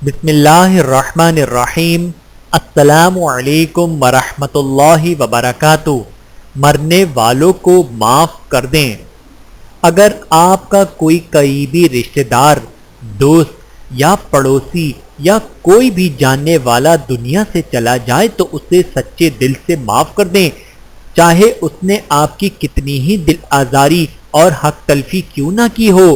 بسم اللہ الرحمن الرحیم۔ السلام علیکم ورحمۃ اللہ وبرکاتہ۔ مرنے والوں کو معاف کر دیں۔ اگر آپ کا کوئی قریبی رشتہ دار، دوست یا پڑوسی یا کوئی بھی جاننے والا دنیا سے چلا جائے تو اسے سچے دل سے معاف کر دیں، چاہے اس نے آپ کی کتنی ہی دل آزاری اور حق تلفی کیوں نہ کی ہو۔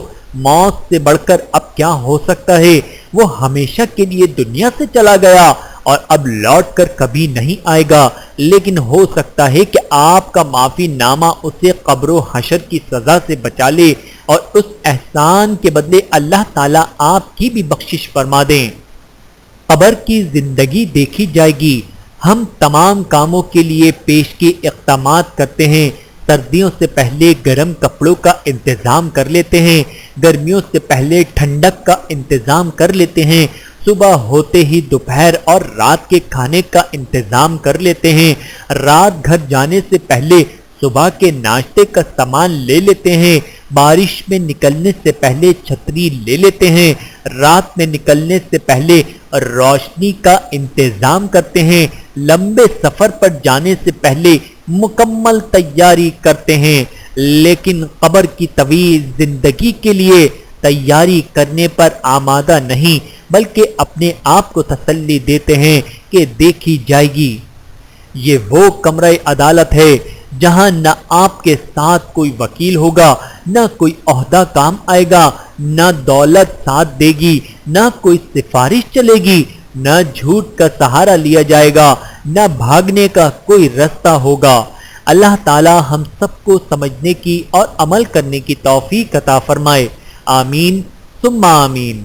موت سے بڑھ کر اب کیا ہو سکتا ہے؟ وہ ہمیشہ کے لیے دنیا سے چلا گیا اور اب لوٹ کر کبھی نہیں آئے گا، لیکن ہو سکتا ہے کہ آپ کا معافی نامہ اسے قبر و حشر کی سزا سے بچا لے اور اس احسان کے بدلے اللہ تعالیٰ آپ کی بھی بخشش فرما دیں۔ قبر کی زندگی دیکھی جائے گی۔ ہم تمام کاموں کے لیے پیش کے اقدامات کرتے ہیں۔ سردیوں سے پہلے گرم کپڑوں کا انتظام کر لیتے ہیں، گرمیوں سے پہلے ٹھنڈک کا انتظام کر لیتے ہیں، صبح ہوتے ہی دوپہر اور رات کے کھانے کا انتظام کر لیتے ہیں، رات گھر جانے سے پہلے صبح کے ناشتے کا سامان لے لیتے ہیں، بارش میں نکلنے سے پہلے چھتری لے لیتے ہیں، رات میں نکلنے سے پہلے روشنی کا انتظام کرتے ہیں، لمبے سفر پر جانے سے پہلے مکمل تیاری کرتے ہیں، لیکن قبر کی طویل زندگی کے لیے تیاری کرنے پر آمادہ نہیں، بلکہ اپنے آپ کو تسلی دیتے ہیں کہ دیکھی جائے گی۔ یہ وہ کمرہ عدالت ہے جہاں نہ آپ کے ساتھ کوئی وکیل ہوگا، نہ کوئی عہدہ کام آئے گا، نہ دولت ساتھ دے گی، نہ کوئی سفارش چلے گی، نہ جھوٹ کا سہارا لیا جائے گا، نہ بھاگنے کا کوئی رستہ ہوگا۔ اللہ تعالی ہم سب کو سمجھنے کی اور عمل کرنے کی توفیق عطا فرمائے۔ آمین ثم آمین۔